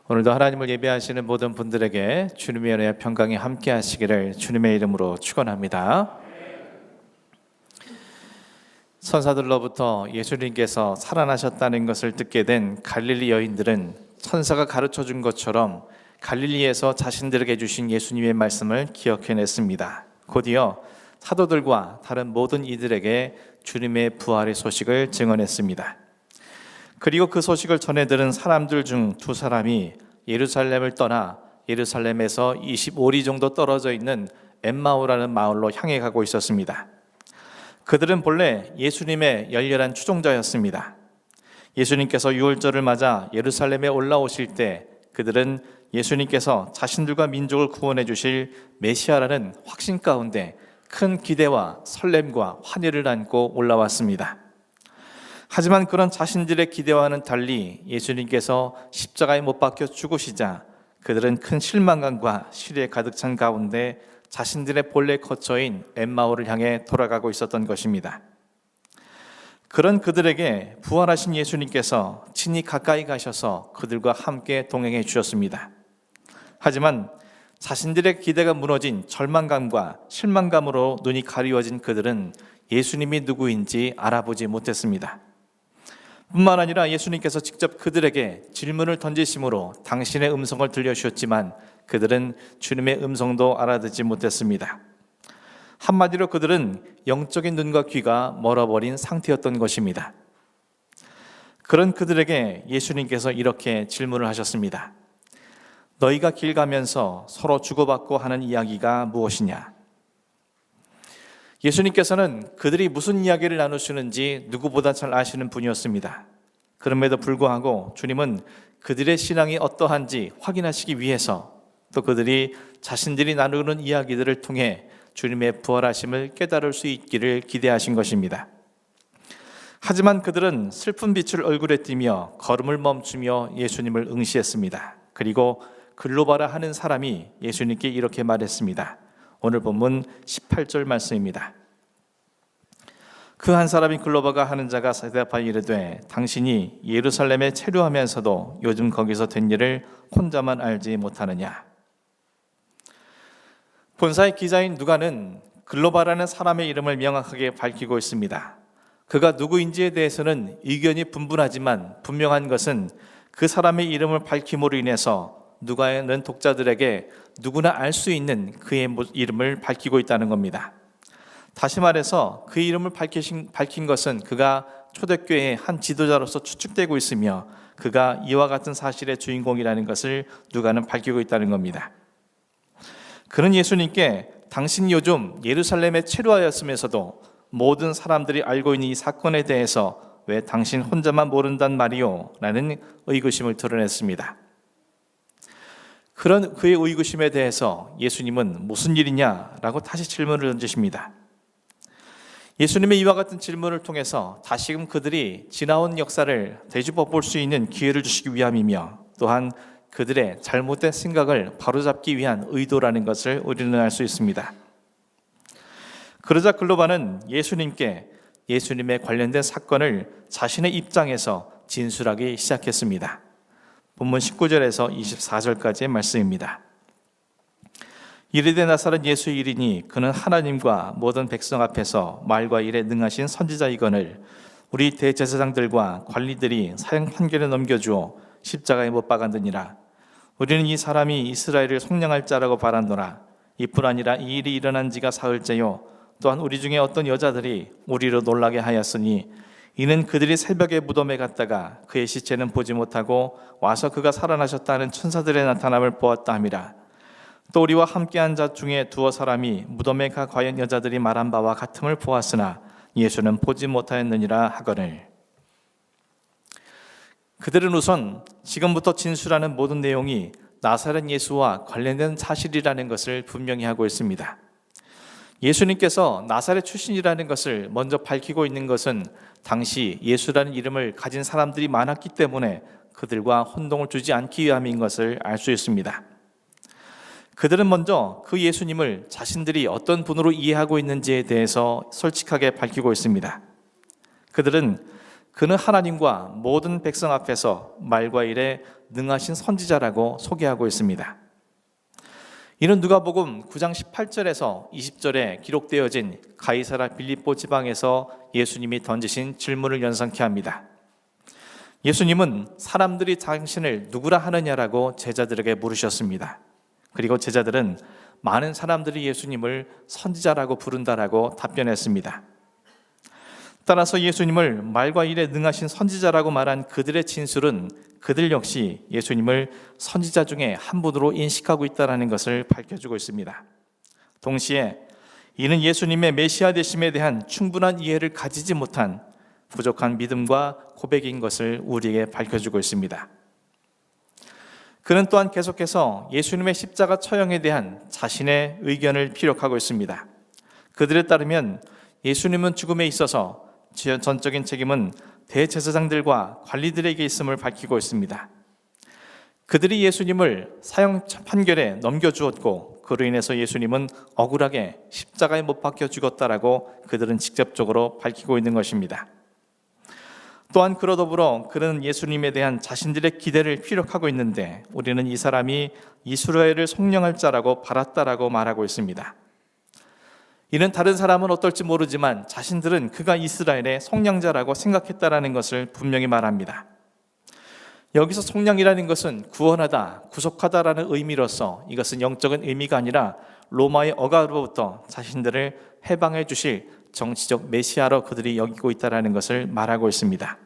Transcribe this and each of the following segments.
오늘도 하나님을 예배하시는 모든 분들에게 주님의 은혜와 평강이 함께 하시기를 주님의 이름으로 축원합니다. 천사들로부터 예수님께서 살아나셨다는 것을 듣게 된 갈릴리 여인들은 천사가 가르쳐 준 것처럼 갈릴리에서 자신들에게 주신 예수님의 말씀을 기억해냈습니다. 곧이어 사도들과 다른 모든 이들에게 주님의 부활의 소식을 증언했습니다. 그리고 그 소식을 전해 들은 사람들 중 두 사람이 예루살렘을 떠나 예루살렘에서 25리 정도 떨어져 있는 엠마오라는 마을로 향해 가고 있었습니다. 그들은 본래 예수님의 열렬한 추종자였습니다. 예수님께서 유월절을 맞아 예루살렘에 올라오실 때 그들은 예수님께서 자신들과 민족을 구원해 주실 메시아라는 확신 가운데 큰 기대와 설렘과 환희를 안고 올라왔습니다. 하지만 그런 자신들의 기대와는 달리 예수님께서 십자가에 못 박혀 죽으시자 그들은 큰 실망감과 시리에 가득 찬 가운데 자신들의 본래 거처인 엠마오를 향해 돌아가고 있었던 것입니다. 그런 그들에게 부활하신 예수님께서 친히 가까이 가셔서 그들과 함께 동행해 주셨습니다. 하지만 자신들의 기대가 무너진 절망감과 실망감으로 눈이 가리워진 그들은 예수님이 누구인지 알아보지 못했습니다. 뿐만 아니라 예수님께서 직접 그들에게 질문을 던지심으로 당신의 음성을 들려주셨지만 그들은 주님의 음성도 알아듣지 못했습니다. 한마디로 그들은 영적인 눈과 귀가 멀어버린 상태였던 것입니다. 그런 그들에게 예수님께서 이렇게 질문을 하셨습니다. 너희가 길 가면서 서로 주고받고 하는 이야기가 무엇이냐? 예수님께서는 그들이 무슨 이야기를 나누시는지 누구보다 잘 아시는 분이었습니다. 그럼에도 불구하고 주님은 그들의 신앙이 어떠한지 확인하시기 위해서 또 그들이 자신들이 나누는 이야기들을 통해 주님의 부활하심을 깨달을 수 있기를 기대하신 것입니다. 하지만 그들은 슬픈 빛을 얼굴에 띠며 걸음을 멈추며 예수님을 응시했습니다. 그리고 글로바라 하는 사람이 예수님께 이렇게 말했습니다. 오늘 본문 18절 말씀입니다. 그 한 사람이 글로바가 하는 자가 대답하여 이르되 당신이 예루살렘에 체류하면서도 요즘 거기서 된 일을 혼자만 알지 못하느냐? 본사의 기자인 누가는 글로바라는 사람의 이름을 명확하게 밝히고 있습니다. 그가 누구인지에 대해서는 의견이 분분하지만 분명한 것은 그 사람의 이름을 밝힘으로 인해서 누가는 독자들에게 누구나 알 수 있는 그의 이름을 밝히고 있다는 겁니다. 다시 말해서 그 이름을 밝힌 것은 그가 초대교회의 한 지도자로서 추측되고 있으며 그가 이와 같은 사실의 주인공이라는 것을 누가는 밝히고 있다는 겁니다. 그는 예수님께 당신이 요즘 예루살렘에 체류하였으면서도 모든 사람들이 알고 있는 이 사건에 대해서 왜 당신 혼자만 모른단 말이오? 라는 의구심을 드러냈습니다. 그런 그의 의구심에 대해서 예수님은 무슨 일이냐라고 다시 질문을 던지십니다. 예수님의 이와 같은 질문을 통해서 다시금 그들이 지나온 역사를 되짚어 볼 수 있는 기회를 주시기 위함이며 또한 그들의 잘못된 생각을 바로잡기 위한 의도라는 것을 우리는 알 수 있습니다. 그러자 글로바는 예수님께 예수님에 관련된 사건을 자신의 입장에서 진술하기 시작했습니다. 본문 19절에서 24절까지의 말씀입니다. 이르되 나사렛 예수 이리니 그는 하나님과 모든 백성 앞에서 말과 일에 능하신 선지자이거늘 우리 대제사장들과 관리들이 사형 판결에 넘겨주어 십자가에 못 박았느니라. 우리는 이 사람이 이스라엘을 속량할 자라고 바라노라. 이뿐 아니라 이 일이 일어난 지가 사흘째요 또한 우리 중에 어떤 여자들이 우리로 놀라게 하였으니 이는 그들이 새벽에 무덤에 갔다가 그의 시체는 보지 못하고 와서 그가 살아나셨다는 천사들의 나타남을 보았다 함이라. 또 우리와 함께한 자 중에 두어 사람이 무덤에 가 과연 여자들이 말한 바와 같음을 보았으나 예수는 보지 못하였느니라 하거늘. 그들은 우선 지금부터 진술하는 모든 내용이 나사렛 예수와 관련된 사실이라는 것을 분명히 하고 있습니다. 예수님께서 나사렛 출신이라는 것을 먼저 밝히고 있는 것은 당시 예수라는 이름을 가진 사람들이 많았기 때문에 그들과 혼동을 주지 않기 위함인 것을 알 수 있습니다. 그들은 먼저 그 예수님을 자신들이 어떤 분으로 이해하고 있는지에 대해서 솔직하게 밝히고 있습니다. 그들은 그는 하나님과 모든 백성 앞에서 말과 일에 능하신 선지자라고 소개하고 있습니다. 이는 누가복음 9장 18절에서 20절에 기록되어진 가이사라 빌립보 지방에서 예수님이 던지신 질문을 연상케 합니다. 예수님은 사람들이 당신을 누구라 하느냐라고 제자들에게 물으셨습니다. 그리고 제자들은 많은 사람들이 예수님을 선지자라고 부른다라고 답변했습니다. 따라서 예수님을 말과 일에 능하신 선지자라고 말한 그들의 진술은 그들 역시 예수님을 선지자 중에 한 분으로 인식하고 있다는 것을 밝혀주고 있습니다. 동시에 이는 예수님의 메시아 되심에 대한 충분한 이해를 가지지 못한 부족한 믿음과 고백인 것을 우리에게 밝혀주고 있습니다. 그는 또한 계속해서 예수님의 십자가 처형에 대한 자신의 의견을 피력하고 있습니다. 그들에 따르면 예수님은 죽음에 있어서 전적인 책임은 대제사장들과 관리들에게 있음을 밝히고 있습니다. 그들이 예수님을 사형 판결에 넘겨주었고 그로 인해서 예수님은 억울하게 십자가에 못 박혀 죽었다라고 그들은 직접적으로 밝히고 있는 것입니다. 또한 그로 더불어 그는 예수님에 대한 자신들의 기대를 피력하고 있는데 우리는 이 사람이 이스라엘을 속량할 자라고 바랐다라고 말하고 있습니다. 이는 다른 사람은 어떨지 모르지만 자신들은 그가 이스라엘의 속량자라고 생각했다라는 것을 분명히 말합니다. 여기서 속량이라는 것은 구원하다, 구속하다라는 의미로서 이것은 영적인 의미가 아니라 로마의 억압으로부터 자신들을 해방해 주실 정치적 메시아로 그들이 여기고 있다라는 것을 말하고 있습니다.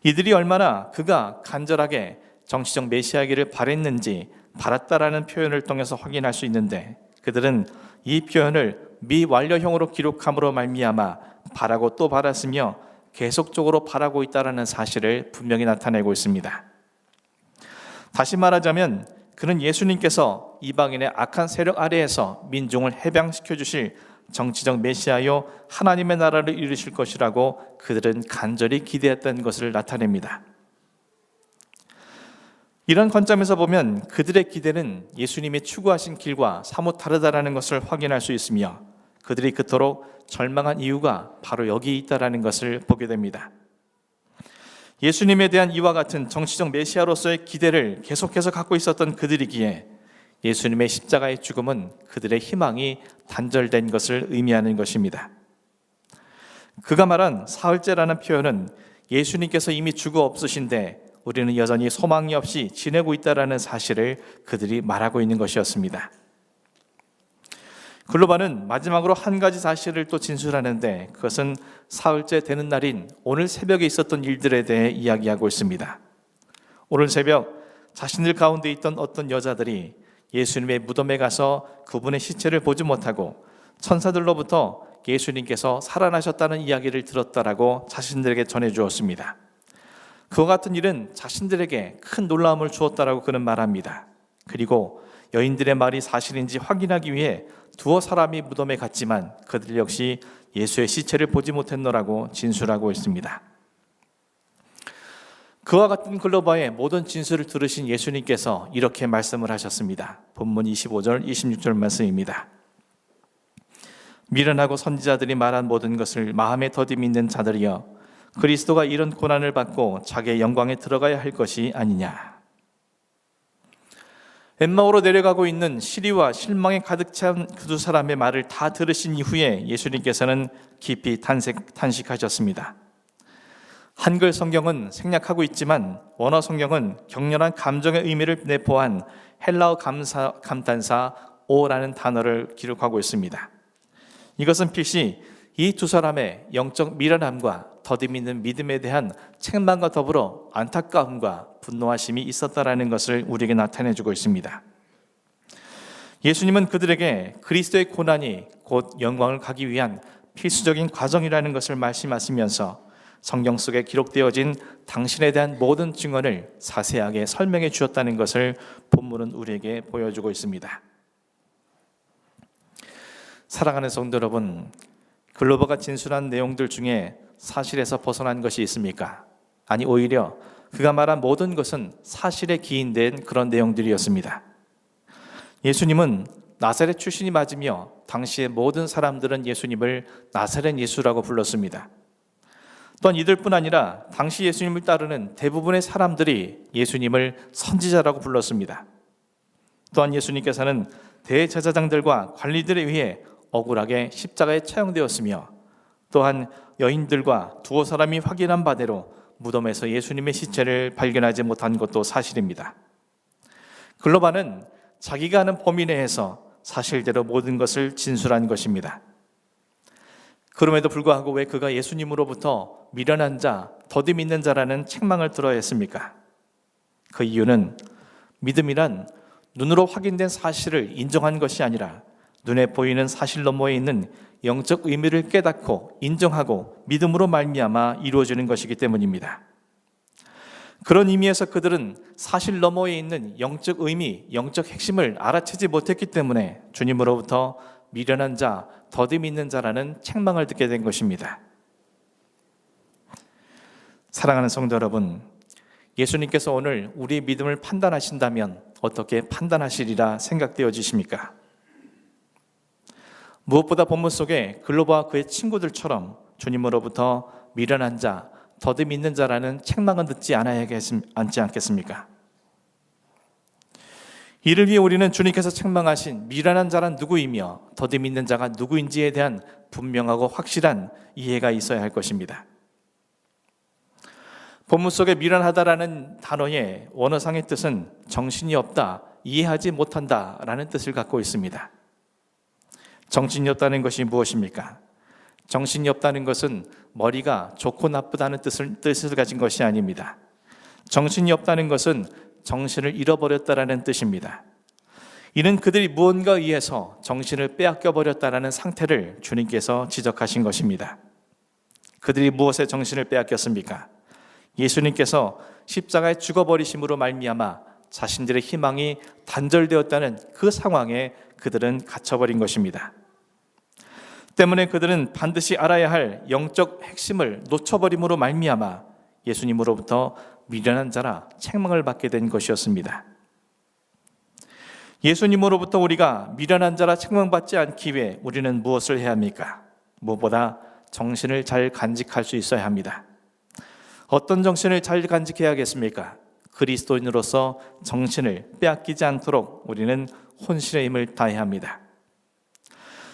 이들이 얼마나 그가 간절하게 정치적 메시아이기를 바랬는지 바랐다라는 표현을 통해서 확인할 수 있는데 그들은 이 표현을 미완료형으로 기록함으로 말미암아 바라고 또 바랐으며 계속적으로 바라고 있다는 사실을 분명히 나타내고 있습니다. 다시 말하자면 그는 예수님께서 이방인의 악한 세력 아래에서 민중을 해방시켜 주실 정치적 메시아요 하나님의 나라를 이루실 것이라고 그들은 간절히 기대했던 것을 나타냅니다. 이런 관점에서 보면 그들의 기대는 예수님이 추구하신 길과 사뭇 다르다라는 것을 확인할 수 있으며 그들이 그토록 절망한 이유가 바로 여기 있다라는 것을 보게 됩니다. 예수님에 대한 이와 같은 정치적 메시아로서의 기대를 계속해서 갖고 있었던 그들이기에 예수님의 십자가의 죽음은 그들의 희망이 단절된 것을 의미하는 것입니다. 그가 말한 사흘째라는 표현은 예수님께서 이미 죽어 없으신데 우리는 여전히 소망이 없이 지내고 있다는 사실을 그들이 말하고 있는 것이었습니다. 글로바는 마지막으로 한 가지 사실을 또 진술하는데 그것은 사흘째 되는 날인 오늘 새벽에 있었던 일들에 대해 이야기하고 있습니다. 오늘 새벽 자신들 가운데 있던 어떤 여자들이 예수님의 무덤에 가서 그분의 시체를 보지 못하고 천사들로부터 예수님께서 살아나셨다는 이야기를 들었다라고 자신들에게 전해주었습니다. 그와 같은 일은 자신들에게 큰 놀라움을 주었다라고 그는 말합니다. 그리고 여인들의 말이 사실인지 확인하기 위해 두어 사람이 무덤에 갔지만 그들 역시 예수의 시체를 보지 못했노라고 진술하고 있습니다. 그와 같은 글로바의 모든 진술을 들으신 예수님께서 이렇게 말씀을 하셨습니다. 본문 25절, 26절 말씀입니다. 미련하고 선지자들이 말한 모든 것을 마음에 더디 믿는 자들이여 그리스도가 이런 고난을 받고 자기의 영광에 들어가야 할 것이 아니냐. 엠마오로 내려가고 있는 시리와 실망에 가득 찬 그 두 사람의 말을 다 들으신 이후에 예수님께서는 깊이 탄식하셨습니다. 한글 성경은 생략하고 있지만 원어 성경은 격렬한 감정의 의미를 내포한 헬라어 감탄사 오라는 단어를 기록하고 있습니다. 이것은 필시 이 두 사람의 영적 미련함과 더디 있는 믿음에 대한 책망과 더불어 안타까움과 분노하심이 있었다라는 것을 우리에게 나타내주고 있습니다. 예수님은 그들에게 그리스도의 고난이 곧 영광을 가기 위한 필수적인 과정이라는 것을 말씀하시면서 성경 속에 기록되어진 당신에 대한 모든 증언을 자세하게 설명해 주었다는 것을 본문은 우리에게 보여주고 있습니다. 사랑하는 성도 여러분, 글로버가 진술한 내용들 중에 사실에서 벗어난 것이 있습니까? 아니, 오히려 그가 말한 모든 것은 사실에 기인된 그런 내용들이었습니다. 예수님은 나사렛 출신이 맞으며 당시의 모든 사람들은 예수님을 나사렛 예수라고 불렀습니다. 또한 이들뿐 아니라 당시 예수님을 따르는 대부분의 사람들이 예수님을 선지자라고 불렀습니다. 또한 예수님께서는 대제사장들과 관리들에 의해 억울하게 십자가에 처형되었으며, 또한 여인들과 두어 사람이 확인한 바대로 무덤에서 예수님의 시체를 발견하지 못한 것도 사실입니다. 글로바는 자기가 아는 범위 내에서 사실대로 모든 것을 진술한 것입니다. 그럼에도 불구하고 왜 그가 예수님으로부터 미련한 자, 더디 믿는 자라는 책망을 들어야 했습니까? 그 이유는 믿음이란 눈으로 확인된 사실을 인정한 것이 아니라 눈에 보이는 사실 너머에 있는 영적 의미를 깨닫고 인정하고 믿음으로 말미암아 이루어지는 것이기 때문입니다. 그런 의미에서 그들은 사실 너머에 있는 영적 의미, 영적 핵심을 알아채지 못했기 때문에 주님으로부터 미련한 자, 더디 믿는 자라는 책망을 듣게 된 것입니다. 사랑하는 성도 여러분, 예수님께서 오늘 우리의 믿음을 판단하신다면 어떻게 판단하시리라 생각되어지십니까? 무엇보다 본문 속에 글로바와 그의 친구들처럼 주님으로부터 미련한 자, 더디 믿는 자라는 책망은 듣지 않아야 하지 않겠습니까? 이를 위해 우리는 주님께서 책망하신 미련한 자란 누구이며 더디 믿는 자가 누구인지에 대한 분명하고 확실한 이해가 있어야 할 것입니다. 본문 속에 미련하다라는 단어의 원어상의 뜻은 정신이 없다, 이해하지 못한다 라는 뜻을 갖고 있습니다. 정신이 없다는 것이 무엇입니까? 정신이 없다는 것은 머리가 좋고 나쁘다는 뜻을 가진 것이 아닙니다. 정신이 없다는 것은 정신을 잃어버렸다라는 뜻입니다. 이는 그들이 무언가에 의해서 정신을 빼앗겨 버렸다라는 상태를 주님께서 지적하신 것입니다. 그들이 무엇에 정신을 빼앗겼습니까? 예수님께서 십자가에 죽어버리심으로 말미암아 자신들의 희망이 단절되었다는 그 상황에 그들은 갇혀버린 것입니다. 때문에 그들은 반드시 알아야 할 영적 핵심을 놓쳐버림으로 말미암아 예수님으로부터 미련한 자라 책망을 받게 된 것이었습니다. 예수님으로부터 우리가 미련한 자라 책망받지 않기 위해 우리는 무엇을 해야 합니까? 무엇보다 정신을 잘 간직할 수 있어야 합니다. 어떤 정신을 잘 간직해야겠습니까? 그리스도인으로서 정신을 빼앗기지 않도록 우리는 혼신의 힘을 다해야 합니다.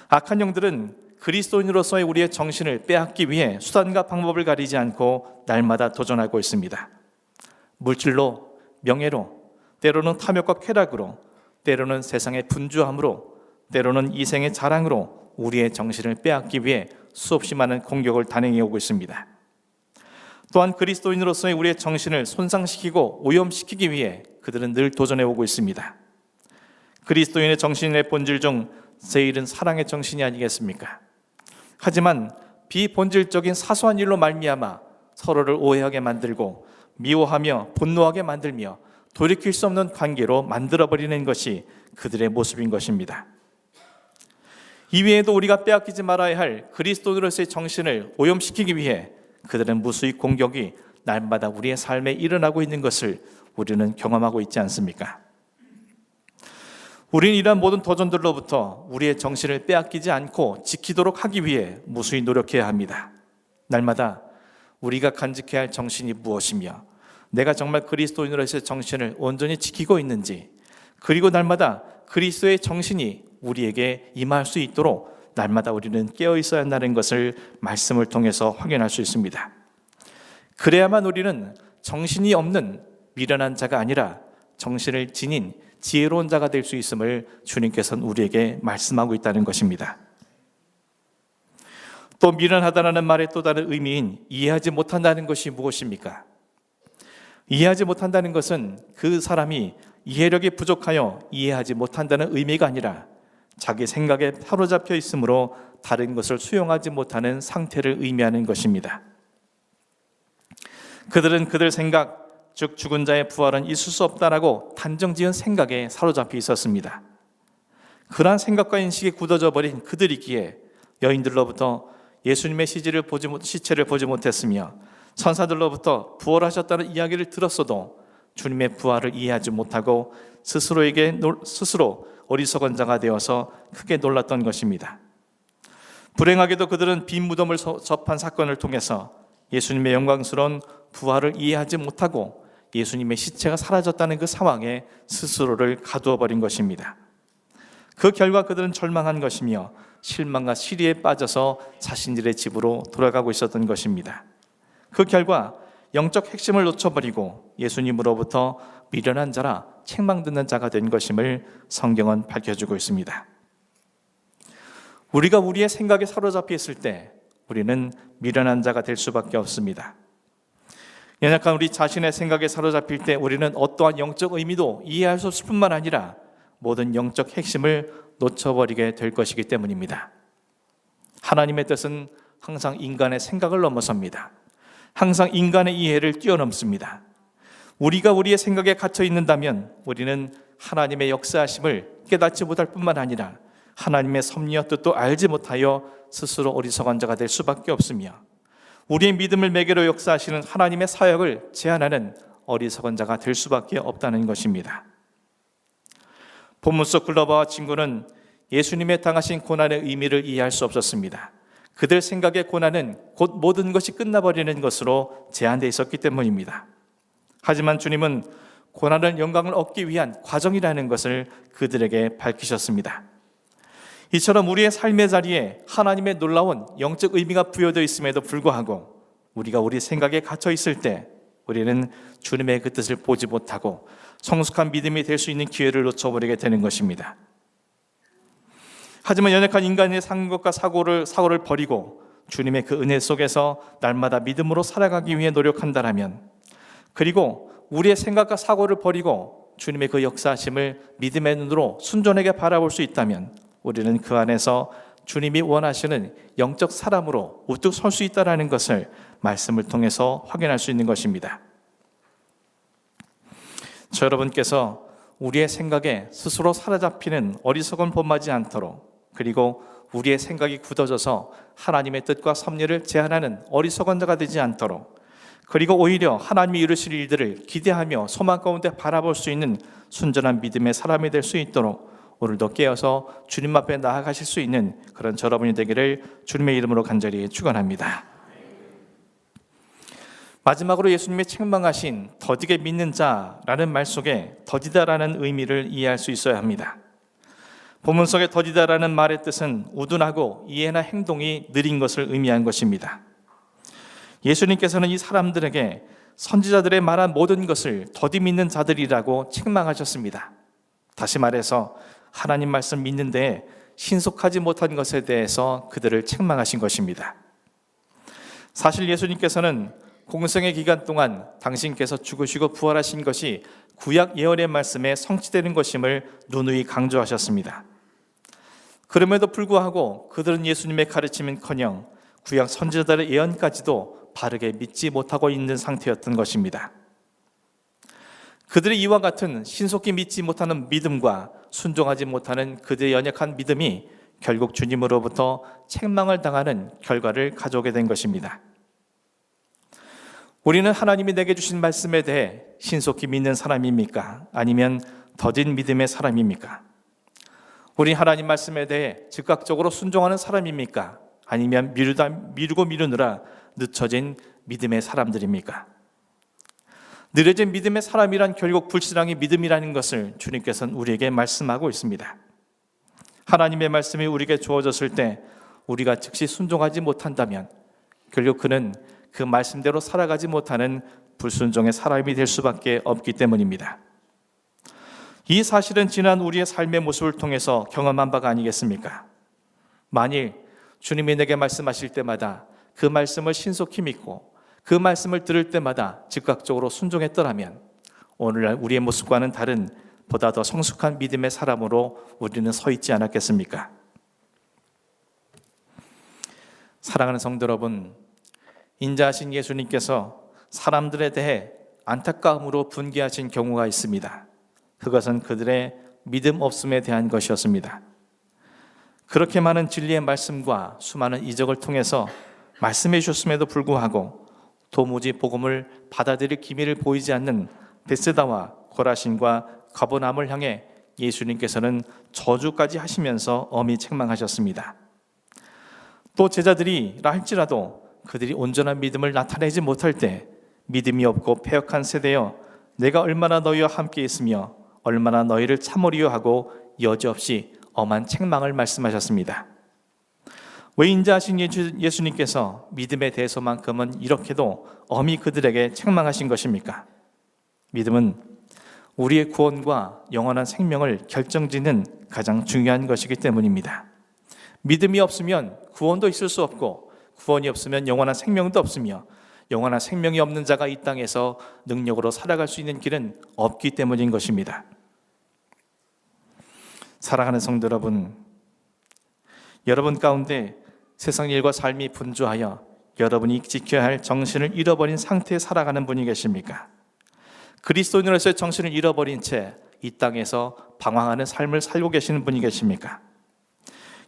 악한 영들은 그리스도인으로서의 우리의 정신을 빼앗기 위해 수단과 방법을 가리지 않고 날마다 도전하고 있습니다. 물질로, 명예로, 때로는 탐욕과 쾌락으로, 때로는 세상의 분주함으로, 때로는 이생의 자랑으로 우리의 정신을 빼앗기 위해 수없이 많은 공격을 단행해 오고 있습니다. 또한 그리스도인으로서의 우리의 정신을 손상시키고 오염시키기 위해 그들은 늘 도전해 오고 있습니다. 그리스도인의 정신의 본질 중 제일은 사랑의 정신이 아니겠습니까? 하지만 비본질적인 사소한 일로 말미암아 서로를 오해하게 만들고 미워하며 분노하게 만들며 돌이킬 수 없는 관계로 만들어버리는 것이 그들의 모습인 것입니다. 이외에도 우리가 빼앗기지 말아야 할 그리스도인으로서의 정신을 오염시키기 위해 그들은 무수히 공격이 날마다 우리의 삶에 일어나고 있는 것을 우리는 경험하고 있지 않습니까? 우리는 이러한 모든 도전들로부터 우리의 정신을 빼앗기지 않고 지키도록 하기 위해 무수히 노력해야 합니다. 날마다 우리가 간직해야 할 정신이 무엇이며 내가 정말 그리스도인으로서의 정신을 온전히 지키고 있는지, 그리고 날마다 그리스도의 정신이 우리에게 임할 수 있도록 날마다 우리는 깨어 있어야 한다는 것을 말씀을 통해서 확인할 수 있습니다. 그래야만 우리는 정신이 없는 미련한 자가 아니라 정신을 지닌 지혜로운 자가 될 수 있음을 주님께서는 우리에게 말씀하고 있다는 것입니다. 또 미련하다라는 말의 또 다른 의미인 이해하지 못한다는 것이 무엇입니까? 이해하지 못한다는 것은 그 사람이 이해력이 부족하여 이해하지 못한다는 의미가 아니라 자기 생각에 사로잡혀 있으므로 다른 것을 수용하지 못하는 상태를 의미하는 것입니다. 그들은 그들 생각, 즉 죽은 자의 부활은 있을 수 없다라고 단정지은 생각에 사로잡혀 있었습니다. 그러한 생각과 인식이 굳어져 버린 그들이기에 여인들로부터 예수님의 시체를 보지 못했으며 천사들로부터 부활하셨다는 이야기를 들었어도 주님의 부활을 이해하지 못하고 스스로 어리석은 자가 되어서 크게 놀랐던 것입니다. 불행하게도 그들은 빈 무덤을 접한 사건을 통해서 예수님의 영광스러운 부활을 이해하지 못하고 예수님의 시체가 사라졌다는 그 상황에 스스로를 가두어 버린 것입니다. 그 결과 그들은 절망한 것이며 실망과 시리에 빠져서 자신들의 집으로 돌아가고 있었던 것입니다. 그 결과 영적 핵심을 놓쳐버리고 예수님으로부터 미련한 자라 책망 듣는 자가 된 것임을 성경은 밝혀주고 있습니다. 우리가 우리의 생각에 사로잡혀 있을 때 우리는 미련한 자가 될 수밖에 없습니다. 연약한 우리 자신의 생각에 사로잡힐 때 우리는 어떠한 영적 의미도 이해할 수 없을 뿐만 아니라 모든 영적 핵심을 놓쳐버리게 될 것이기 때문입니다. 하나님의 뜻은 항상 인간의 생각을 넘어섭니다. 항상 인간의 이해를 뛰어넘습니다. 우리가 우리의 생각에 갇혀 있는다면 우리는 하나님의 역사하심을 깨닫지 못할 뿐만 아니라 하나님의 섭리와 뜻도 알지 못하여 스스로 어리석은 자가 될 수밖에 없으며 우리의 믿음을 매개로 역사하시는 하나님의 사역을 제한하는 어리석은 자가 될 수밖에 없다는 것입니다. 본문 속 글로바와 친구는 예수님의 당하신 고난의 의미를 이해할 수 없었습니다. 그들 생각의 고난은 곧 모든 것이 끝나버리는 것으로 제한되어 있었기 때문입니다. 하지만 주님은 고난은 영광을 얻기 위한 과정이라는 것을 그들에게 밝히셨습니다. 이처럼 우리의 삶의 자리에 하나님의 놀라운 영적 의미가 부여되어 있음에도 불구하고 우리가 우리 생각에 갇혀 있을 때 우리는 주님의 그 뜻을 보지 못하고 성숙한 믿음이 될 수 있는 기회를 놓쳐버리게 되는 것입니다. 하지만 연약한 인간의 생각과 사고를 버리고 주님의 그 은혜 속에서 날마다 믿음으로 살아가기 위해 노력한다라면, 그리고 우리의 생각과 사고를 버리고 주님의 그 역사하심을 믿음의 눈으로 순전하게 바라볼 수 있다면 우리는 그 안에서 주님이 원하시는 영적 사람으로 우뚝 설 수 있다는 것을 말씀을 통해서 확인할 수 있는 것입니다. 저 여러분께서 우리의 생각에 스스로 사로잡히는 어리석은 본맞지 않도록, 그리고 우리의 생각이 굳어져서 하나님의 뜻과 섭리를 제한하는 어리석은 자가 되지 않도록, 그리고 오히려 하나님이 이루실 일들을 기대하며 소망 가운데 바라볼 수 있는 순전한 믿음의 사람이 될 수 있도록 오늘도 깨어서 주님 앞에 나아가실 수 있는 그런 여러분이 되기를 주님의 이름으로 간절히 축원합니다. 마지막으로 예수님의 책망하신 더디게 믿는 자라는 말 속에 더디다라는 의미를 이해할 수 있어야 합니다. 본문 속에 더디다라는 말의 뜻은 우둔하고 이해나 행동이 느린 것을 의미한 것입니다. 예수님께서는 이 사람들에게 선지자들의 말한 모든 것을 더디 믿는 자들이라고 책망하셨습니다. 다시 말해서 하나님 말씀 믿는 데에 신속하지 못한 것에 대해서 그들을 책망하신 것입니다. 사실 예수님께서는 공생의 기간 동안 당신께서 죽으시고 부활하신 것이 구약 예언의 말씀에 성취되는 것임을 누누이 강조하셨습니다. 그럼에도 불구하고 그들은 예수님의 가르침은커녕 구약 선지자들의 예언까지도 바르게 믿지 못하고 있는 상태였던 것입니다. 그들의 이와 같은 신속히 믿지 못하는 믿음과 순종하지 못하는 그들의 연약한 믿음이 결국 주님으로부터 책망을 당하는 결과를 가져오게 된 것입니다. 우리는 하나님이 내게 주신 말씀에 대해 신속히 믿는 사람입니까? 아니면 더딘 믿음의 사람입니까? 우리 하나님 말씀에 대해 즉각적으로 순종하는 사람입니까? 아니면 미루고 미루느라 늦춰진 믿음의 사람들입니까? 느려진 믿음의 사람이란 결국 불신앙의 믿음이라는 것을 주님께서는 우리에게 말씀하고 있습니다. 하나님의 말씀이 우리에게 주어졌을 때 우리가 즉시 순종하지 못한다면 결국 그는 그 말씀대로 살아가지 못하는 불순종의 사람이 될 수밖에 없기 때문입니다. 이 사실은 지난 우리의 삶의 모습을 통해서 경험한 바가 아니겠습니까? 만일 주님이 내게 말씀하실 때마다 그 말씀을 신속히 믿고 그 말씀을 들을 때마다 즉각적으로 순종했더라면 오늘날 우리의 모습과는 다른 보다 더 성숙한 믿음의 사람으로 우리는 서 있지 않았겠습니까? 사랑하는 성도 여러분, 인자하신 예수님께서 사람들에 대해 안타까움으로 분개하신 경우가 있습니다. 그것은 그들의 믿음 없음에 대한 것이었습니다. 그렇게 많은 진리의 말씀과 수많은 이적을 통해서 말씀해 주셨음에도 불구하고 도무지 복음을 받아들일 기미를 보이지 않는 베세다와 고라신과 가버나움을 향해 예수님께서는 저주까지 하시면서 엄히 책망하셨습니다. 또 제자들이라 할지라도 그들이 온전한 믿음을 나타내지 못할 때 믿음이 없고 패역한 세대여 내가 얼마나 너희와 함께 있으며 얼마나 너희를 참으리요 하고 여지없이 엄한 책망을 말씀하셨습니다. 왜 인자하신 예수님께서 믿음에 대해서만큼은 이렇게도 엄히 그들에게 책망하신 것입니까? 믿음은 우리의 구원과 영원한 생명을 결정짓는 가장 중요한 것이기 때문입니다. 믿음이 없으면 구원도 있을 수 없고 구원이 없으면 영원한 생명도 없으며 영원한 생명이 없는 자가 이 땅에서 능력으로 살아갈 수 있는 길은 없기 때문인 것입니다. 사랑하는 성도 여러분, 여러분 가운데 세상 일과 삶이 분주하여 여러분이 지켜야 할 정신을 잃어버린 상태에 살아가는 분이 계십니까? 그리스도인으로서의 정신을 잃어버린 채 이 땅에서 방황하는 삶을 살고 계시는 분이 계십니까?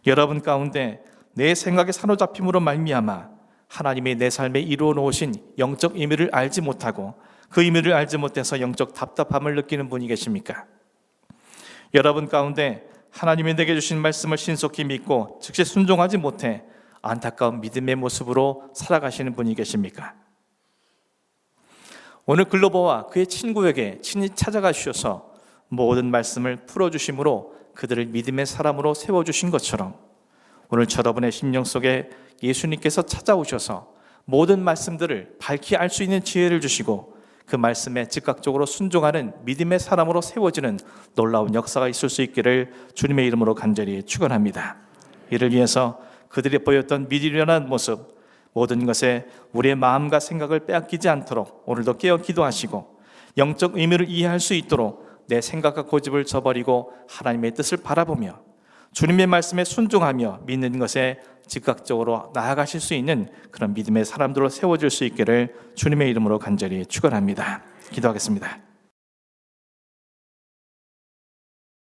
여러분 가운데 내 생각에 사로잡힘으로 말미암아 하나님이 내 삶에 이루어 놓으신 영적 의미를 알지 못하고 그 의미를 알지 못해서 영적 답답함을 느끼는 분이 계십니까? 여러분 가운데 하나님이 내게 주신 말씀을 신속히 믿고 즉시 순종하지 못해 안타까운 믿음의 모습으로 살아가시는 분이 계십니까? 오늘 글로버와 그의 친구에게 친히 찾아가 주셔서 모든 말씀을 풀어주심으로 그들을 믿음의 사람으로 세워주신 것처럼 오늘 여러분의 심령 속에 예수님께서 찾아오셔서 모든 말씀들을 밝히 알 수 있는 지혜를 주시고 그 말씀에 즉각적으로 순종하는 믿음의 사람으로 세워지는 놀라운 역사가 있을 수 있기를 주님의 이름으로 간절히 축원합니다. 이를 위해서 그들이 보였던 미련한 모습, 모든 것에 우리의 마음과 생각을 빼앗기지 않도록 오늘도 깨어 기도하시고 영적 의미를 이해할 수 있도록 내 생각과 고집을 저버리고 하나님의 뜻을 바라보며 주님의 말씀에 순종하며 믿는 것에 즉각적으로 나아가실 수 있는 그런 믿음의 사람들로 세워질 수 있기를 주님의 이름으로 간절히 축원합니다. 기도하겠습니다.